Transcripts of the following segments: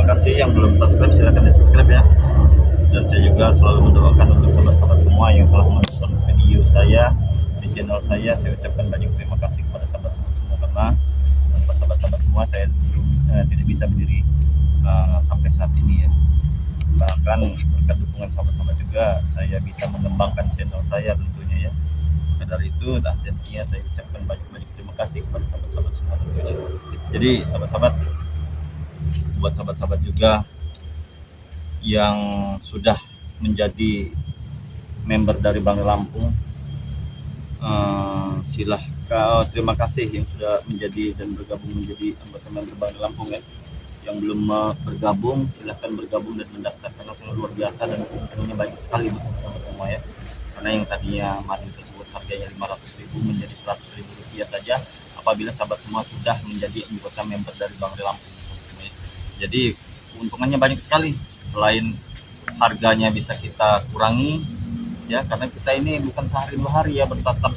kasih. Yang belum subscribe silahkan di subscribe ya. Dan saya juga selalu mendoakan untuk sahabat-sahabat semua yang telah menonton video saya di channel saya. Saya ucapkan banyak terima kasih kepada sahabat-sahabat semua, karena tanpa sahabat-sahabat semua saya tidak bisa berdiri sampai saat ini ya. Bahkan berkat dukungan sahabat-sahabat juga saya bisa mengembangkan channel saya tentunya ya. Maka dari itu tentunya saya ucapkan banyak terima kasih kepada sahabat-sahabat semua tentunya. Jadi sahabat-sahabat, buat sahabat-sahabat juga yang sudah menjadi member dari Bang Lampung, terima kasih yang sudah menjadi dan bergabung menjadi anggota member Bang Lampung ya. Yang belum bergabung silahkan bergabung dan mendaftar, karena sangat luar biasa dan keuntungannya banyak sekali buat sahabat semua ya. Karena yang tadinya madu tersebut harganya 500.000 menjadi 100.000 rupiah saja apabila sahabat semua sudah menjadi anggota member dari Bang Lampung. Jadi keuntungannya banyak sekali. Selain harganya bisa kita kurangi ya, karena kita ini bukan sehari dua hari ya bertatap,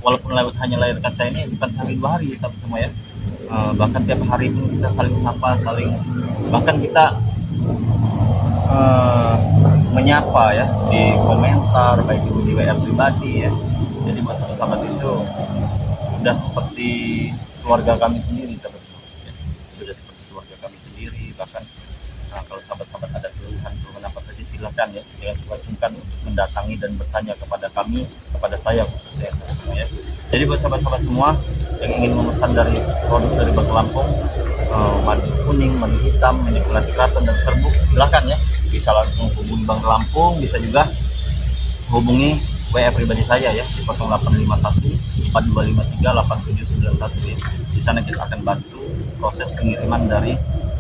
walaupun hanya layar kaca ini bukan sehari dua hari sahabat semua ya. Bahkan tiap hari pun kita saling sapa, bahkan kita menyapa ya di komentar, baik itu di WA pribadi ya. Jadi buat sahabat itu sudah seperti keluarga kami sendiri sahabat semua ya. Sudah seperti keluarga kami sendiri. Bahkan kalau sahabat-sahabat ada keluhan apa saja silahkan ya, jangan sungkan untuk mendatangi dan bertanya kepada kami, kepada saya khususnya ya. Jadi buat sahabat-sahabat semua yang ingin memesan dari produk dari Bang Lampung, madu kuning, madu hitam, minyak keladi keraton dan serbuk, silahkan ya, bisa langsung hubungi Bang Lampung, bisa juga hubungi WA pribadi saya ya di 0851 4253 8791 ya. Di sana kita akan bantu proses pengiriman dari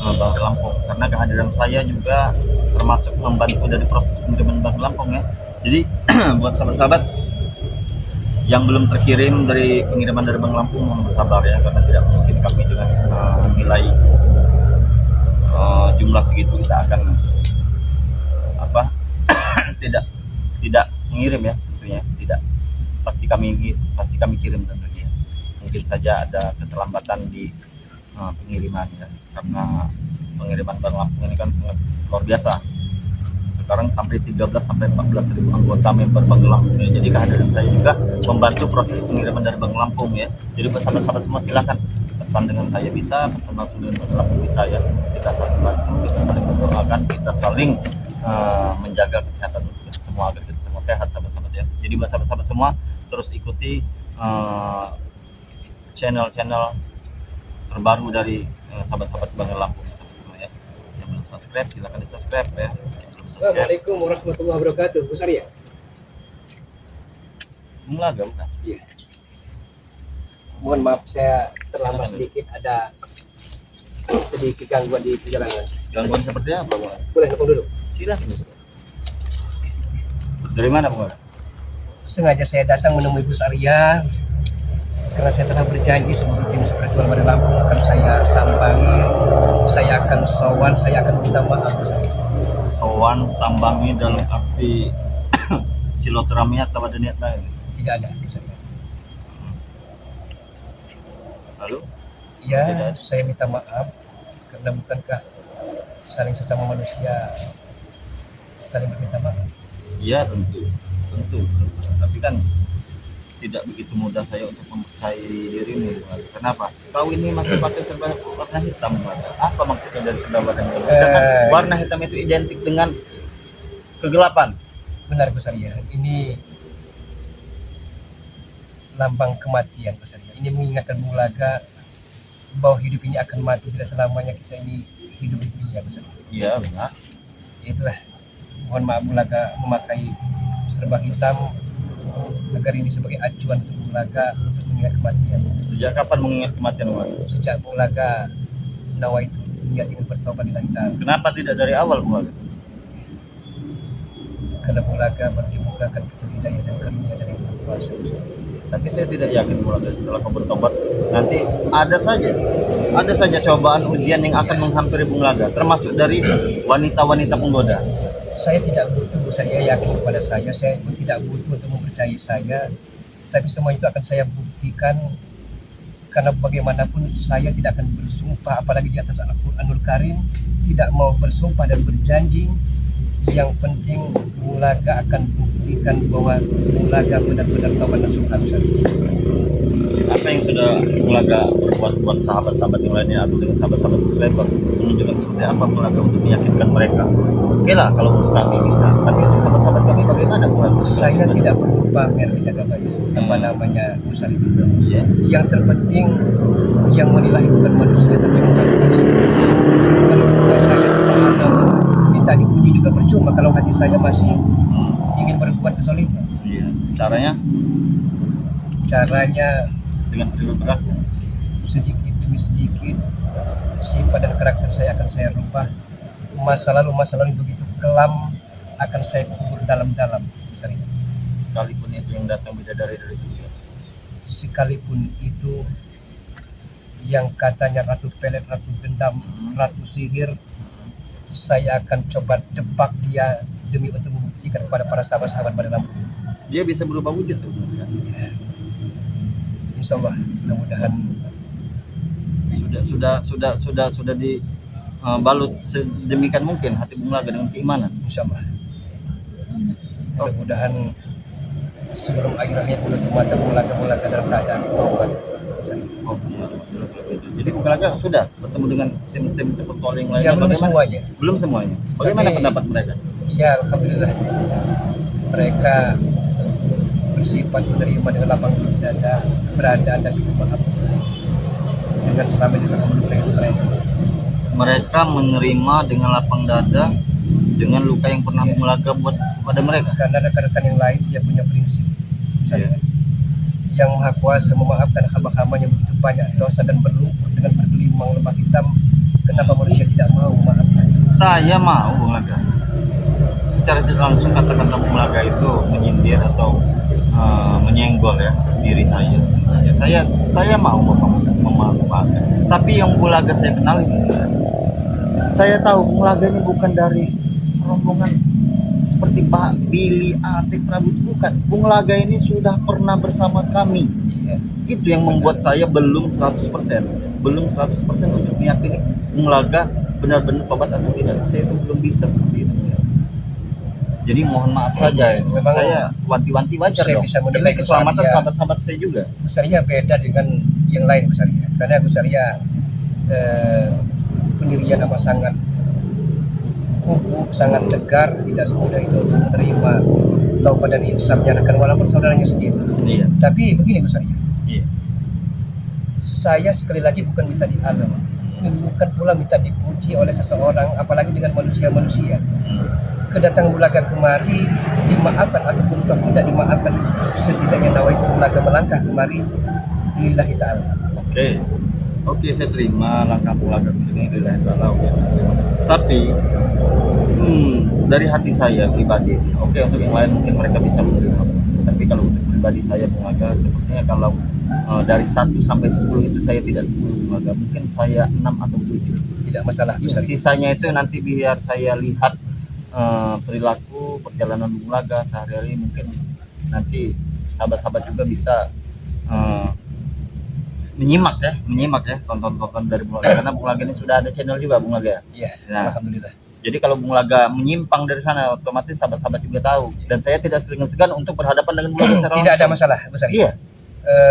Bang Lampung, karena kehadiran saya juga termasuk membantu dari proses pengiriman Bang Lampung ya. Jadi buat sahabat-sahabat yang belum terkirim dari pengiriman dari Bang Lampung, mohon bersabar ya, karena tidak mungkin kami dengan nilai jumlah segitu kita akan tidak mengirim ya, tentunya tidak, pasti kami kirim tentunya. Mungkin saja ada keterlambatan di pengiriman ya, karena pengiriman Bang Lampung ini kan sangat luar biasa. Sekarang sampai 13-14 ribu anggota member Bang Lampung ya. Jadi kehadiran saya juga membantu proses pengiriman dari Bang Lampung ya. Jadi buat sahabat-sahabat semua silahkan pesan dengan saya bisa, pesan langsung dengan Bang Lampung bisa ya. Kita saling bantu, kita saling mendoakan, kita saling menjaga kesehatan kita semua agar kita semua sehat sahabat-sahabat ya. Jadi buat sahabat-sahabat semua terus ikuti channel-channel terbaru dari sahabat-sahabat Bang Lampung ya. Yang belum subscribe silahkan di subscribe ya. Assalamualaikum warahmatullahi wabarakatuh. Besar ya? Bunglaga bukan? Iya. Mohon maaf saya terlambat sedikit, ada sedikit gangguan di perjalanan. Gangguan seperti apa Bang? Boleh telepon dulu? Silahkan. Dari mana Bang? Sengaja saya datang menemui Bu Saria karena saya telah berjanji seluruh tim spiritual Bang Lampung akan saya sambangi, saya akan sowan, saya akan minta maaf Bu Saria. Sowan sambangi dalam arti silaturahmi atau ada niat lain? Tidak ada Bu Saria. Lalu? Ya, saya minta maaf karena bukankah saling sesama manusia saling berminta maaf? Iya tentu. Tapi kan tidak begitu mudah saya untuk mempercayai dirimu. Kenapa? Kau ini masih pakai serba warna hitam. Apa maksudnya dari serba warna hitam? Warna hitam itu identik dengan kegelapan. Benar Bu Saria, ini lambang kematian Bu Saria. Ini mengingatkan Bung Laga bahwa hidup ini akan mati, tidak selamanya kita ini hidup di dunia Bu Saria. Iya benar. Itulah, mohon maaf Bung Laga memakai serba hitam agar ini sebagai acuan untuk Bung Laga untuk mengingat kematian. Sejak kapan mengingat kematian Bang? Sejak Bung Laga nawaitu niat ingin bertobat lillahi ta'ala. Kenapa tidak dari awal Bang? Karena Bung Laga dibukakan pintu hidayah dan karunia dari Yang Maha Kuasa. Tapi saya tidak yakin Bang setelah kau bertobat nanti ada saja cobaan ujian yang akan menghampiri Bung Laga, termasuk dari wanita-wanita penggoda. Saya tidak butuh, saya yakin kepada saya pun tidak butuh untuk mempercayai saya, tapi semua itu akan saya buktikan Karena bagaimanapun saya tidak akan bersumpah, apalagi di atas Al-Quranul Karim, tidak mau bersumpah dan berjanji. Yang penting Bung Laga akan buktikan bahwa Bung Laga benar-benar kawan nasuh Ustaz. Apa yang sudah Bung Laga berbuat buat sahabat-sahabat yang lainnya atau dengan sahabat-sahabat subscriber, menunjukkan seperti apa Bung Laga untuk meyakinkan mereka? Oke lah kalau untuk kami bisa, tapi untuk sahabat-sahabat kami bagaimana Bung Laga? Saya tidak perlu pamer apa namanya Ustaz itu. Iya. Yang terpenting yang menilai bukan manusia tapi Tuhan. Kalau bukan saya terhadap minta dipuji juga percuma kalau hati saya masih ingin berbuat kezaliman. Iya. Caranya dengan perilaku Sedikit demi sedikit sifat dan karakter saya akan saya rubah. Masa lalu yang begitu kelam akan saya kubur dalam-dalam. sekalipun itu yang datang bidadari dari surga. Sekalipun itu yang katanya ratu pelet, ratu gendam, ratu sihir, saya akan coba depak dia demi untuk membuktikan kepada para sahabat-sahabat pada lampu. Dia bisa berubah wujud tuh. Insya Allah, mudah-mudahan sudah dibalut sedemikian mungkin hati Bung Laga dengan keimanan. insya Allah. Mudah-mudahan sebelum akhir hayat bulu mata mula dalam keadaan taubat. Oh, iya. Jadi Bung Laga sudah bertemu dengan tim-tim seperti yang lainnya. Ya, belum Bagaimana? semuanya. Belum semuanya. Bagaimana Tapi- pendapat mereka? Ya, alhamdulillah. Mereka bersifat menerima dengan lapang dada, keberadaan dan kehidupan dengan selama di dalam mereka. Mereka menerima dengan lapang dada dengan luka yang pernah Bung Laga buat pada mereka. Karena rekan-rekan yang lain dia punya prinsip. Iya. Yang Maha Kuasa memaafkan hamba-hambanya begitu banyak dosa dan berlumpur dengan bergelimang lembah hitam. Kenapa manusia tidak mau memaafkan? Saya mau Bung Laga. Secara tidak langsung kata-kata Bung Laga itu menyindir atau menyenggol ya diri saya. Saya mau memaafkan. Tapi yang Bung Laga saya kenal ini, saya tahu Bung Laga ini bukan dari rombongan seperti Pak Billy, Atik, Prabu, bukan. Bung Laga ini sudah pernah bersama kami. Ya. Itu yang membuat saya belum 100% untuk meyakini Bung Laga benar-benar tobat atau tidak. Saya itu belum bisa seperti itu. Jadi mohon maaf saja, Memang saya wanti-wanti wajar saya dong. bisa menilai Demi keselamatan kesaksian. sahabat-sahabat saya juga. Gusaria beda dengan yang lain Gusaria. Karena Gusaria pendirian amat sangat kukuh, sangat tegar, tidak semudah itu untuk menerima taubat dan insaf menyerahkan walaupun saudaranya sendiri. Iya. Tapi begini Gusaria, Iya. saya sekali lagi bukan minta dialam, bukan pula minta dipuji oleh seseorang, apalagi dengan manusia-manusia. Kedatangan Bulaga kemari dimaafkan ataupun tidak dimaafkan, setidaknya nawaitu Bulaga melangkah kemari lillahi ta'ala. Oke, saya terima langkah Bung Laga ke sini lillahi ta'ala. Oke, saya terima. Tapi dari hati saya pribadi, oke, untuk yang lain mungkin mereka bisa menerima. Tapi kalau untuk pribadi saya Bung Laga, sepertinya kalau dari 1 sampai 10 itu saya tidak 10 Bung Laga, mungkin saya 6 atau 7. Tidak masalah Gusaria. Sisanya itu nanti biar saya lihat perilaku perjalanan Bung Laga sehari-hari, mungkin nanti sahabat-sahabat juga bisa menyimak ya tonton dari Bung Laga, karena Bung Laga ini sudah ada channel juga Bung Laga. Iya, Nah, alhamdulillah. jadi kalau Bung Laga menyimpang dari sana, otomatis sahabat-sahabat juga tahu, dan saya tidak segan untuk berhadapan dengan Bung Laga secara Tidak ada langsung. masalah Gusaria. Iya.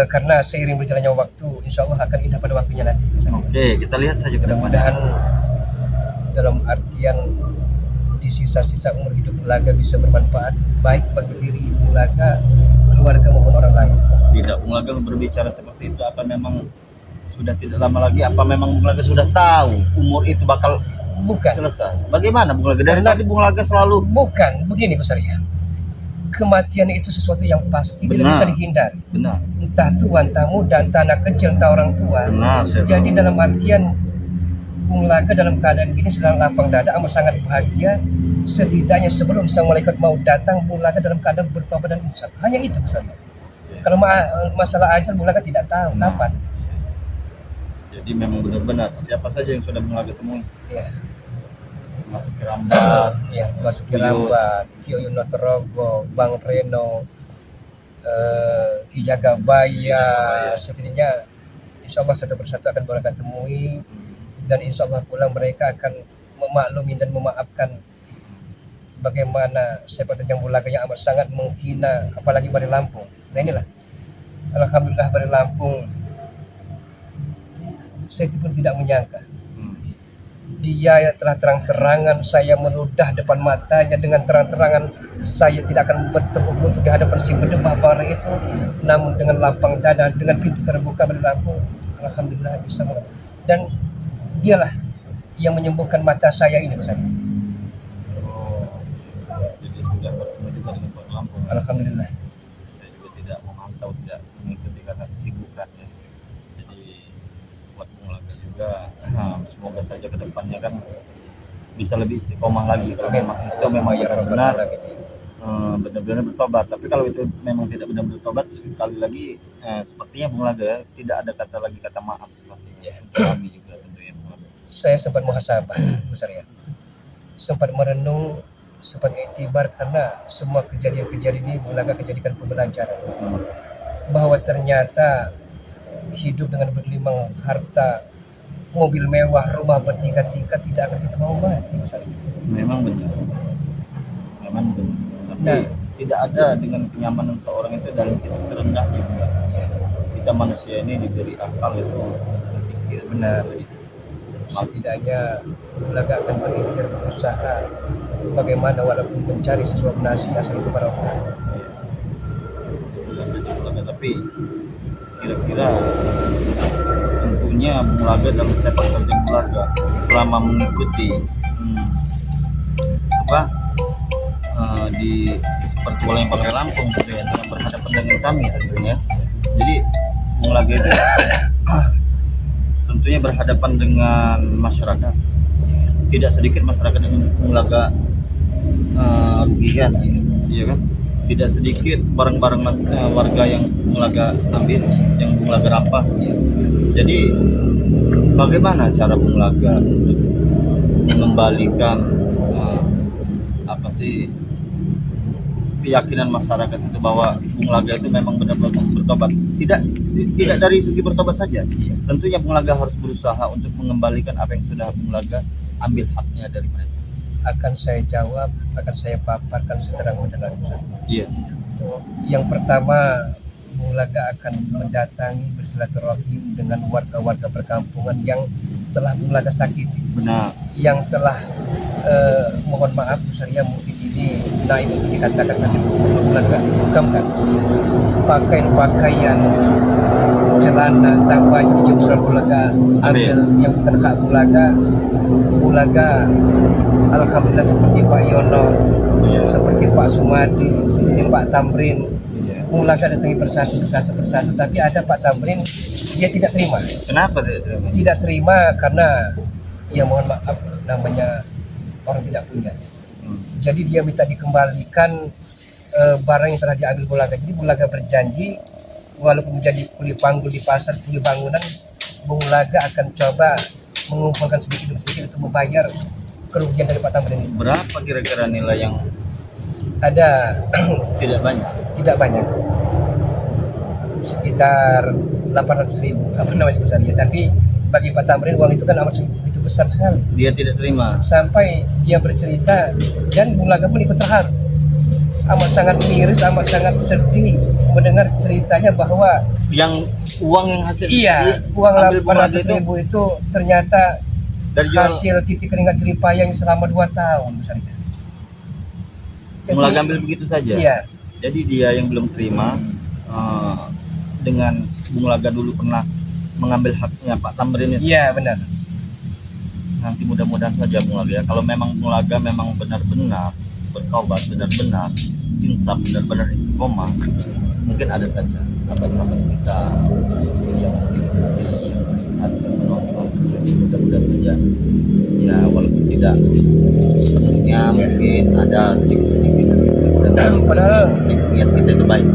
Karena seiring berjalannya waktu, insya Allah akan indah pada waktunya nanti. Oke, kita lihat saja ke depan. Mudah-mudahan dalam artian di sisa-sisa umur hidup Bulaga bisa bermanfaat baik bagi diri Bulaga, keluarga maupun orang lain. Tidak, Bung Laga berbicara seperti itu apa memang sudah tidak lama lagi, apa memang Bung Laga sudah tahu umur itu bakal Bukan, selesai? Bagaimana Bung Laga? Dari Karena- tadi Bung Laga selalu bukan begini Gusaria. Kematian itu sesuatu yang pasti, tidak Benar. bisa dihindari. benar. Entah tua, entah muda, entah anak kecil, entah orang tua. Benar, saya Jadi tahu. dalam artian Bung Laga dalam keadaan gini sedang lapang dada, amat sangat bahagia. Setidaknya sebelum sang malaikat mau datang, Bung Laga dalam keadaan bertobat dan insaf. Hanya itu Gusaria. Kalau masalah ajal Bung Laga tidak tahu kapan. Jadi memang benar-benar siapa saja yang sudah Bung Laga temui, Ya. masuk ke Rambat, Ya, Basuki Beliau- Rambat, Kio Yunotorogo, Bang Reno, Ki Jagabaya, setidaknya insya Allah satu persatu akan mereka temui, dan insya Allah pulang mereka akan memaklumi dan memaafkan bagaimana sepak terjang Bulaga yang amat sangat menghina apalagi Bari Lampung. Nah inilah alhamdulillah Bari Lampung, saya pun tidak menyangka dia yang telah terang-terangan saya meludah depan matanya, dengan terang-terangan saya tidak akan bertemu untuk di hadapan si berdebah bara itu, namun dengan lapang dada, dengan pintu terbuka Bari Lampung, alhamdulillah bisa dan dialah yang menyembuhkan mata saya ini Ustaz. Jadi sudah bertemu juga dengan Pak Lampung. Alhamdulillah. Saya juga tidak memantau, tidak mengikuti karena kesibukan ya. Jadi buat Bulaga juga, semoga saja ke depannya kan bisa lebih istiqomah lagi. Kalau memang itu memang ya benar benar-benar bertobat. Tapi kalau itu memang tidak benar-benar bertobat, sekali lagi sepertinya Bulaga tidak ada kata maaf sepertinya. Kami juga tentunya. Saya sempat muhasabah besar ya, sempat merenung, sempat iktibar, karena semua kejadian-kejadian ini Bulaga dijadikan pembelajaran bahwa ternyata hidup dengan berlimang harta, mobil mewah, rumah bertingkat-tingkat tidak akan kita mau mati besar. Memang benar, tapi Nah. tidak ada dengan kenyamanan seorang itu dalam titik terendah juga. Kita manusia ini diberi akal itu berpikir Benar. Setidaknya Bulaga akan berikhtiar, berusaha bagaimana walaupun mencari sesuap nasi asal itu para orang. Tapi kira-kira tentunya Bulaga dalam sepak terjang Bulaga selama mengikuti di pertualangan Bari Lampung gitu ya, dengan berhadapan dengan kami tentunya. Jadi Bulaga itu tentunya berhadapan dengan masyarakat. Tidak sedikit masyarakat yang Bulaga rugikan, iya kan? Tidak sedikit barang-barang warga yang Bulaga ambil, yang Bulaga rampas. Jadi bagaimana cara Bulaga untuk mengembalikan keyakinan masyarakat itu bahwa Bulaga itu memang benar-benar bertobat. Tidak dari segi bertobat saja. Tentunya Bulaga harus berusaha untuk mengembalikan apa yang sudah Bulaga ambil haknya dari mereka. Akan saya jawab, akan saya paparkan sederhana-sederhana. Iya. Yang pertama, Bulaga akan mendatangi bersilaturahim dengan warga-warga perkampungan yang telah Bulaga sakiti, Benar. yang telah mohon maaf saya mungkin ini naik untuk dikatakan tadi Bulaga bukan pakaian celana tanpa jemuran Bulaga ambil yang bukan hak Bulaga alhamdulillah seperti Pak Yono, seperti Pak Sumadi, seperti Pak Tamrin, Bulaga datangi persatu, tapi ada Pak Tamrin dia tidak terima. Kenapa tidak terima? Tidak terima karena ya mohon maaf namanya orang tidak punya. Jadi dia minta dikembalikan barang yang telah diambil Bulaga. Jadi Bulaga berjanji walaupun menjadi kuli panggul di pasar, kuli bangunan, Bulaga akan coba mengumpulkan sedikit demi sedikit untuk membayar kerugian dari Pak Tamrin ini. Berapa kira-kira nilai yang Ada tidak banyak? tidak banyak, sekitar 800.000 apa namanya besar ya. Tapi bagi Pak Tamrin uang itu kan amat begitu besar sekali. Dia tidak terima. Sampai dia bercerita dan Bulaga pun ikut terharu, amat sangat miris, amat sangat sedih mendengar ceritanya bahwa Uang yang hasil uang ambil Bulaga 800.000 itu ternyata dari jual hasil titik keringat jerih payah yang selama 2 tahun besarnya. Bulaga ambil begitu saja. Iya, Jadi dia yang belum terima dengan Bulaga dulu pernah mengambil haknya Pak Tamrin itu. iya benar. Nanti mudah-mudahan saja Bulaga ya. Kalau memang Bulaga memang benar-benar bertobat, benar-benar insaf, benar-benar istiqomah, mungkin ada saja sahabat-sahabat kita yang melihat dan menonton. Mudah-mudahan saja ya, walaupun tidak sepenuhnya, mungkin ada sedikit-sedikit dan Padahal niat kita itu baik.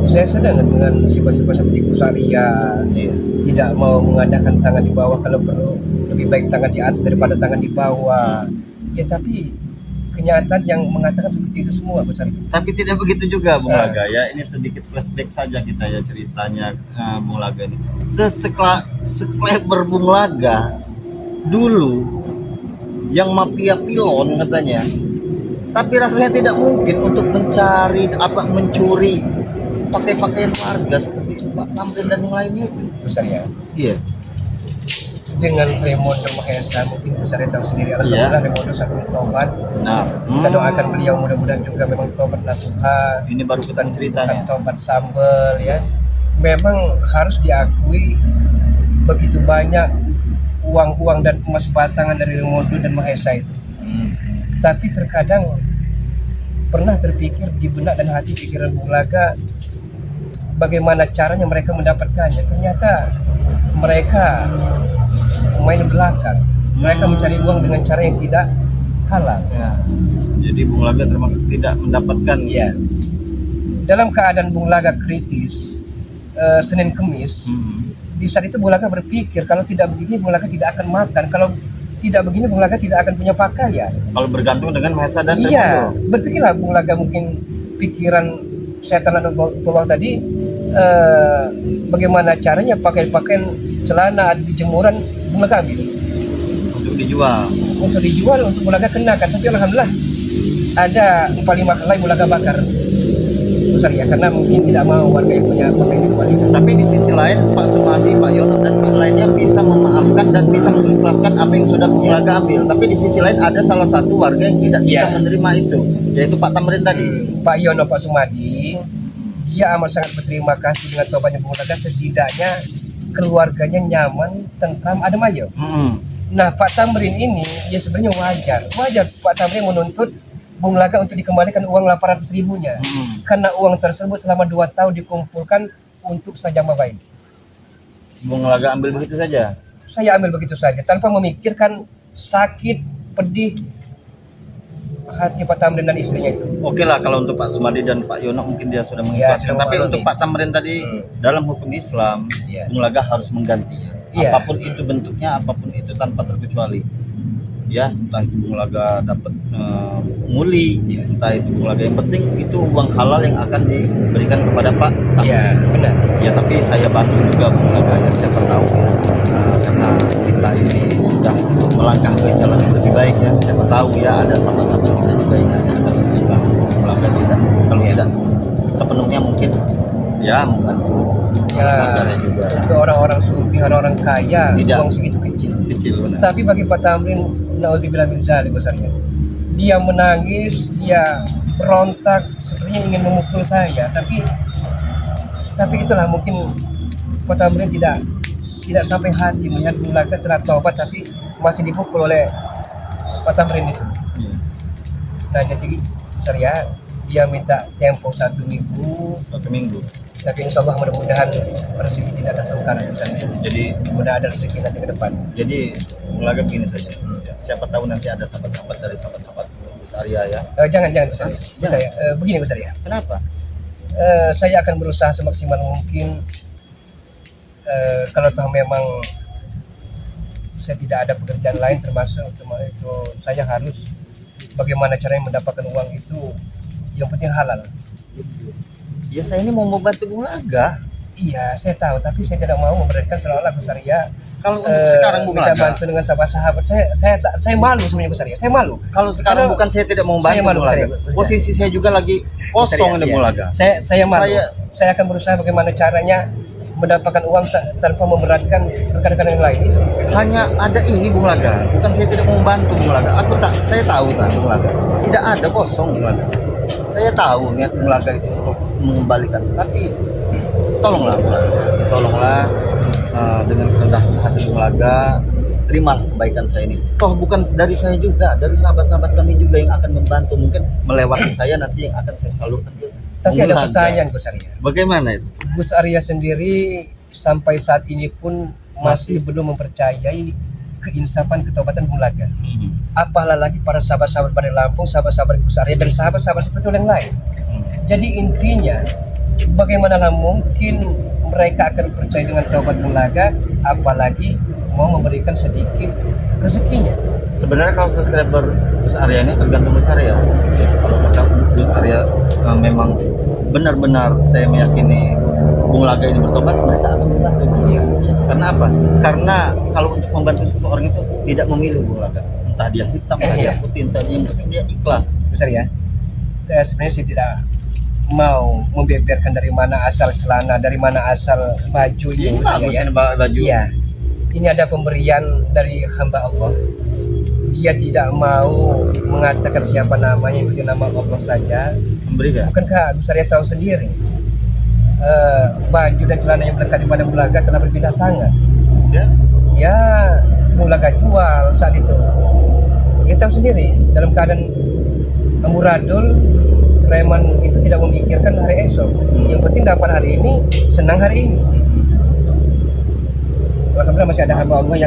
saya sedang dengan sifat-sifat seperti Kusaria, Iya. tidak mau mengadakan tangan di bawah, kalau perlu lebih baik tangan di atas daripada tangan di bawah. Ya tapi kenyataan yang mengatakan seperti itu semua, Gus Arya. Tapi tidak begitu juga Bung Nah. Laga ya. Ini sedikit flashback saja kita ya ceritanya Bung Laga ini. Sekleber Bung Laga dulu yang mafia pilon katanya. Tapi rasanya tidak mungkin untuk mencuri pakai pakaian warga seperti Pak Tamrin dan yang lainnya itu. Gus Arya. Iya. Dengan Raimundo Mahesa, mungkin Gus Arya tahu sendiri, alhamdulillah Raimundo sampai tobat. Nah, Kita doakan beliau mudah-mudahan juga memang tobat nasuha, ini baru kita bukan ceritanya. tobat sambel ya. Memang harus diakui begitu banyak uang-uang dan emas batangan dari Raimundo dan Mahesa itu. Tapi terkadang pernah terpikir di benak dan hati pikiran Bung Laga bagaimana caranya mereka mendapatkannya. Ternyata mereka main belakang, mereka mencari uang dengan cara yang tidak halal. Ya. Jadi Bung Laga termasuk tidak mendapatkan. Iya. Dalam keadaan Bung Laga kritis, Senin Kemis, di saat itu Bung Laga berpikir kalau tidak begini Bung Laga tidak akan makan, kalau tidak begini Bung Laga tidak akan punya pakaian. Kalau bergantung dengan Mahesa dan Iya, Raimundo. berpikirlah Bung Laga mungkin pikiran setan atau tolong tadi, bagaimana caranya pakaian celana di jemuran Bung Laga ambil Untuk dijual. untuk dijual, untuk Bung Laga kenakan. Tapi alhamdulillah ada 4-5 helai Bung Laga bakar besar ya, karena mungkin tidak mau warga yang punya pakaian dikembalikan. Tapi di sisi lain Pak Sumadi, Pak Yono dan yang lainnya bisa memaafkan dan bisa mengikhlaskan apa yang sudah Bung Laga ambil. Tapi di sisi lain ada salah satu warga yang tidak bisa Iya. menerima itu, yaitu Pak Tamrin tadi. Pak Yono, Pak Sumadi, dia amat sangat berterima kasih dengan tobatnya Bung Laga, setidaknya keluarganya nyaman, tentram, adem aja. Nah, Pak Tamrin ini ya sebenarnya wajar Pak Tamrin menuntut Bung Laga untuk dikembalikan uang 800 ribunya, karena uang tersebut selama 2 tahun dikumpulkan untuk sajam baik. Bung Laga ambil begitu saja. Saya ambil begitu saja tanpa memikirkan sakit pedih hati Pak Tamrin dan istrinya itu. Oke lah kalau untuk Pak Sumadi dan Pak Yono mungkin dia sudah Ya, mengikhlaskan. sudah Tapi memaklumi. untuk Pak Tamrin tadi dalam hukum Islam, Iya. Bung Laga harus mengganti. Iya. Apapun itu bentuknya, apapun itu tanpa terkecuali. Ya, entah itu Bung Laga dapat muli, entah itu Bung Laga, yang penting itu uang halal yang akan diberikan kepada Pak Tamrin. Iya, benar. Ya, tapi saya bantu juga Bung Laga ya, siapa tahu ya. Karena kita ini sudah melangkah ke jalan yang lebih baik ya. Siapa tahu ya ada sahabat-sahabat kita juga yang ada tapi juga Bung Laga tidak. Kalau tidak sepenuhnya mungkin ya membantu Ya, warganya juga. untuk orang-orang sufi, orang-orang kaya, Tidak. uang segitu kecil. Kecil benar. Tapi bagi Pak Tamrin, nauzubillah min dzalik besarnya. Dia menangis, dia berontak, sepertinya ingin memukul saya. Tapi itulah mungkin Pak Tamrin tidak sampai hati melihat Bung Laga telah tobat tapi masih dipukul oleh Pak Tamrin itu. Iya. Nah jadi saya dia minta tempo 1 minggu, 1 minggu. tapi insya Allah mudah-mudahan rezeki tidak tertukar misalnya. Jadi Mudah ada rezeki nanti ke depan. Bung Laga begini saja. Ya, siapa tahu nanti ada sahabat-sahabat dari sahabat-sahabat Gus Arya ya. Jangan Gus Arya. Jangan. Saya begini Gus Arya. Kenapa? Saya akan berusaha semaksimal mungkin. Kalau toh memang saya tidak ada pekerjaan lain, termasuk itu saya harus bagaimana caranya mendapatkan uang itu, yang penting halal. Ya saya ini mau membantu Bung Laga. Iya, saya tahu, tapi saya tidak mau memberikan seolah-olah Gus Arya Kalau untuk sekarang Bung minta Laga, bantu dengan sahabat-sahabat. Saya malu sebenarnya Gus Arya. Saya malu. kalau sekarang Karena bukan saya tidak mau saya membantu malu, Bung Laga. saya- Posisi saya juga lagi kosong ini Iya. Bung Laga. Saya malu. Saya- Saya akan berusaha bagaimana caranya mendapatkan uang tanpa memberatkan rekan-rekan yang lain itu. Hanya ada ini Bung Laga. Bukan saya tidak mau membantu Bung Laga. Saya tahu kan Bung Laga. Tidak ada kosong Bung Laga. Saya tahu niat Bung Laga itu untuk mengembalikan. Tapi tolonglah Bung Laga. Tolonglah dengan kerendahan hati Bung Laga. Terimalah kebaikan saya ini. Toh bukan dari saya juga, dari sahabat-sahabat kami juga yang akan membantu. Mungkin melewati saya nanti yang akan saya salurkan ke Tapi Bung ada Laga. pertanyaan Gus Arya. Bagaimana itu? Gus Arya sendiri sampai saat ini pun masih belum mempercayai keinsafan ketobatan Bung Laga. Apalah lagi para sahabat-sahabat Bandar Lampung, sahabat-sahabat Gus Arya dan sahabat-sahabat seperti yang lain. Jadi intinya bagaimana mungkin mereka akan percaya dengan taubat Bung Laga, apalagi mau memberikan sedikit rezekinya. Sebenarnya kalau subscriber Gus Arya ini tergantung Gus Arya. Ya, kalau kata Gus Arya memang benar-benar saya meyakini Bung Laga ini bertobat, mereka akan membantu. Iya. Karena apa? Karena kalau untuk membantu seseorang itu tidak memilih Bung Laga. Entah dia hitam, entah dia putih, entah dia yang penting dia ikhlas. Besar ya. Sebenarnya saya tidak mau membeberkan dari mana asal celana, dari mana asal baju Ini ini. bagus Ya. ini baju. Iya. Ini ada pemberian dari hamba Allah. Dia tidak mau mengatakan siapa namanya, itu nama Allah saja. Memberikan. Bukankah Gus Arya tahu sendiri? Baju dan celana yang melekat di badan Bung Laga telah berpindah tangan. Ya. Ya, Bung Laga jual saat itu. Dia tahu sendiri dalam keadaan amburadul, preman itu tidak memikirkan hari esok. Yang penting dapat hari ini, senang hari ini. Alhamdulillah masih ada hamba Allah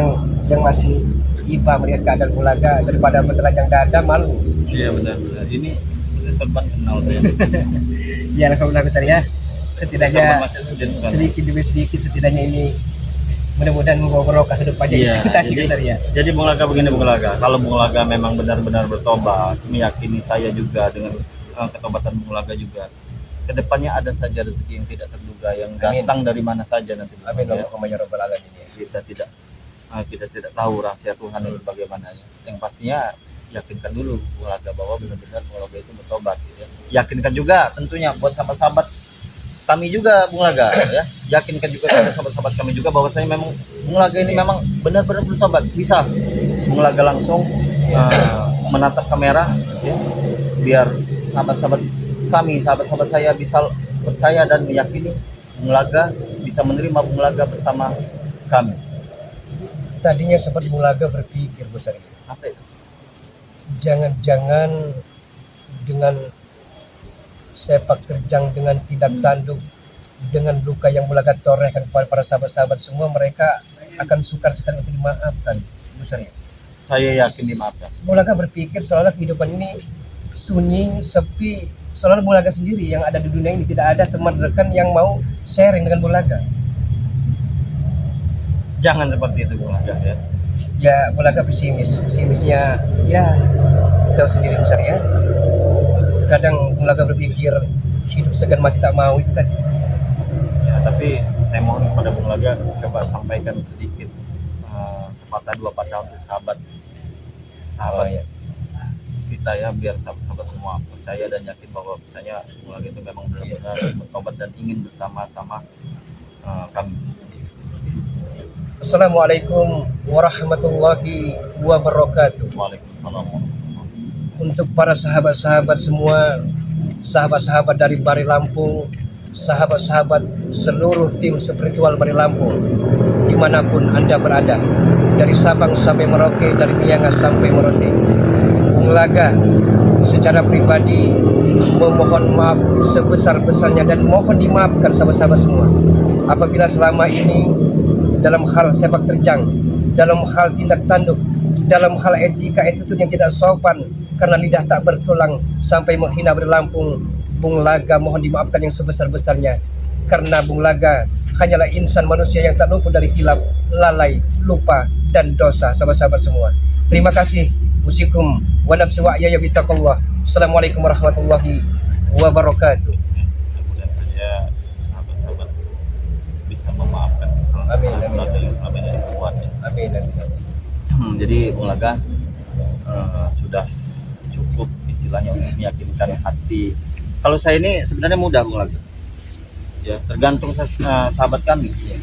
yang masih iba melihat keadaan Bung Laga daripada bertelanjang dada malu. Iya benar-benar. Ini sebenarnya sorban kenal saya. Ya alhamdulillah besar ya. Setidaknya Sorban Mas Yasudin bukan? sedikit demi sedikit setidaknya ini mudah-mudahan membawa barokah ke depannya. Iya, Itu tadi besar ya. jadi Bung Laga begini Bung Laga. Kalau Bung Laga memang benar-benar bertobat, meyakini saya juga dengan ketobatan Bung Laga juga. Kedepannya ada saja rezeki yang tidak terduga yang Amin. datang dari mana saja nanti. Bung Amin Laga. Allahumma ya rabbal alamin. Kita tidak tahu rahasia Tuhan itu bagaimana. Yang pastinya yakinkan dulu Bung Laga bahwa benar-benar Bung Laga itu bertobat. Gitu ya. Yakinkan juga tentunya buat sahabat-sahabat kami juga Bung Laga ya. Yakinkan juga kepada sahabat-sahabat kami juga bahwasanya memang Bung Laga ini memang benar-benar bertobat. Bisa Bung Laga langsung menatap kamera ya, biar sahabat-sahabat kami, sahabat-sahabat saya bisa percaya dan meyakini Bung Laga bisa menerima Bung Laga bersama kami. Tadinya sempat Bung Laga berpikir besar ini. Apa itu? Jangan-jangan dengan sepak terjang, dengan tidak tanduk, dengan luka yang Bung Laga torehkan kepada para sahabat-sahabat semua, mereka akan sukar sekali untuk dimaafkan besar ya. Saya yakin dimaafkan. Bung Laga berpikir seolah kehidupan ini sunyi, sepi, seolah Bung Laga sendiri yang ada di dunia ini, tidak ada teman rekan yang mau sharing dengan Bung Laga. Jangan seperti itu Bung Laga ya. Ya Bung Laga pesimisnya ya tahu sendiri besar ya. Kadang Bung Laga berpikir hidup segan mati tak mau itu tadi. Ya, tapi saya mohon kepada Bung Laga coba sampaikan sedikit sepatah dua patah untuk sahabat Ya. kita ya, biar sahabat-sahabat semua percaya dan yakin bahwa misalnya Bung Laga itu memang benar-benar bertobat dan ingin bersama-sama kami. Assalamualaikum warahmatullahi wabarakatuh. Waalaikumsalam. Untuk para sahabat-sahabat semua, sahabat-sahabat dari Bari Lampung, sahabat-sahabat seluruh tim spiritual Bari Lampung, dimanapun Anda berada, dari Sabang sampai Merauke, dari Miangas sampai Merauke, Bung Laga secara pribadi memohon maaf sebesar-besarnya dan mohon dimaafkan sahabat-sahabat semua apabila selama ini dalam hal sepak terjang, dalam hal tindak tanduk, dalam hal etika attitude yang tidak sopan karena lidah tak bertulang sampai menghina Bari Lampung, Bung Laga mohon dimaafkan yang sebesar-besarnya, karena Bung Laga hanyalah insan manusia yang tak luput dari hilaf, lalai, lupa dan dosa sahabat-sahabat semua. Terima kasih. Usikum wa nafsi wa ya bitaqallah. Assalamualaikum warahmatullahi wabarakatuh. Mudah-mudahan saja sahabat-sahabat bisa memaafkan kesalahan Amin, Bung amin. Laga yang selama ini dibuat ya. Amin. Jadi Bung Laga sudah cukup istilahnya untuk meyakinkan hati. Kalau saya ini sebenarnya mudah Bung Laga. Ya, tergantung sahabat kami. Ya.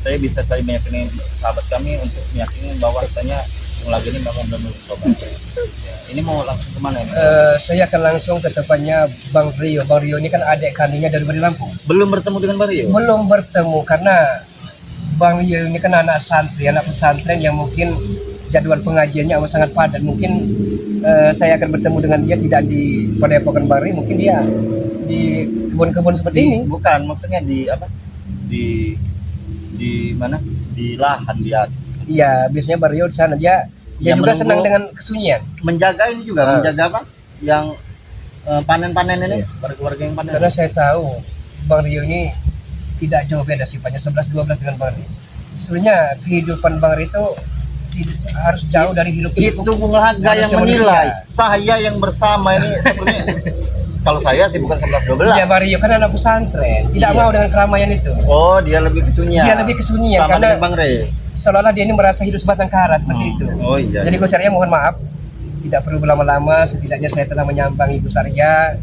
Saya bisa meyakini sahabat kami untuk meyakini bahwa misalnya Bung Laga ini memang benar-benar bertobat. Ya, ini mau langsung kemana ini? Saya akan langsung ke tempatnya Bang Rio. Bang Rio ini kan adik kandungnya dari Bari Lampung. Belum bertemu dengan Mario? Belum bertemu karena Bang Rio ini kan anak santri, anak pesantren yang mungkin jadwal pengajiannya amat sangat padat. Mungkin saya akan bertemu dengan dia tidak di Padepokan Bari, mungkin dia di kebun-kebun seperti ini. Bukan, maksudnya di apa? Di mana? Di lahan di atas. Iya, biasanya Bang Rio di sana dia Ya, juga menunggu- senang dengan kesunyian. Menjaga ini juga, menjaga apa? Yang panen-panen ini, Iya. warga yang panen. Karena saya tahu Bang Rio ini tidak jauh beda sifatnya 11-12 dengan Bang Rio. Sebenarnya kehidupan Bang Rio itu harus jauh dari hidup Itu Bung Laga yang menilai. Saya yang bersama ini sebenarnya. Kalau saya sih bukan 11-12. Ya Mario kan anak pesantren, tidak Iya. mau dengan keramaian itu. Oh, dia lebih kesunyian. Dia lebih kesunyian sama karena dengan Bang Rey. seolah-olah dia ini merasa hidup sebatang kara seperti itu. Oh iya. Jadi Gus Arya mohon maaf, tidak perlu berlama-lama. Setidaknya saya telah menyambangi Gus Arya.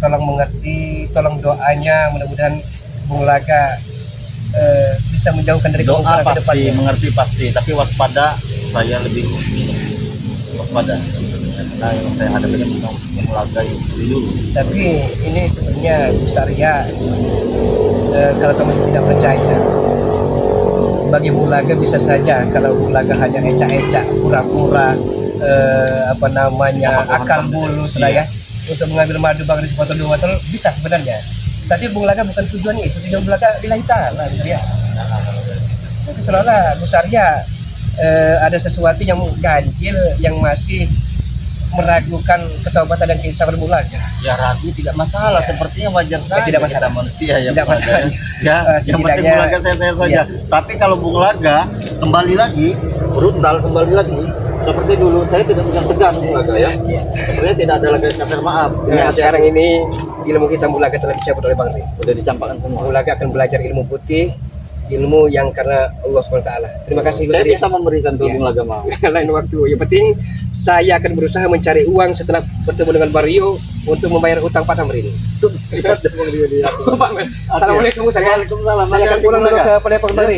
Tolong mengerti, tolong doanya. Mudah-mudahan Bung Laga bisa menjauhkan dari Doa kemungkaran ke pasti, depannya. mengerti pasti, tapi waspada saya lebih waspada. Nah, yang saya hadapi kan Bung Laga itu dulu. Tapi ini sebenarnya Gus Arya, kalau kamu masih tidak percaya, bagi Bung Laga bisa saja kalau Bung Laga hanya ecak-ecak, pura-pura, apa namanya, akal bulus lah ya, untuk mengambil madu bagi sepotong 2 botol bisa sebenarnya. Tapi Bung Laga bukan tujuannya itu, tujuan Bung Laga lillahi ta'ala gitu ya. Tapi seolah-olah Gus Arya ada sesuatu yang ganjil, yang masih meragukan ketaubatan dan keinsafan Bung Laga. Ya ragu tidak masalah, Iya. sepertinya wajar saja. tidak masalah. Kita manusia ya. Tidak Bung Laga, masalah. ya. Ya, yang penting Setidaknya- Bung Laga saya saja. Iya. Tapi kalau Bung Laga kembali lagi, brutal kembali lagi, seperti dulu saya tidak segan-segan Bung Laga ya. Sebenarnya tidak ada lagi kata maaf. Ini Nah, ada sekarang ini ilmu kita Bung Laga telah dicabut oleh Bang Rey. udah dicampakkan semua. Bung Laga akan belajar ilmu putih, ilmu yang karena Allah SWT. Terima kasih Gus Saya Arya. bisa memberikan tuh Iya. Bung Laga mau. Lain waktu. Yang penting saya akan berusaha mencari uang setelah bertemu dengan Mario untuk membayar utang Pak Tamrin. Assalamualaikum. Assalamualaikum. Saya Waalaikumsalam. akan pulang dulu ke Padepokan Bang Rey.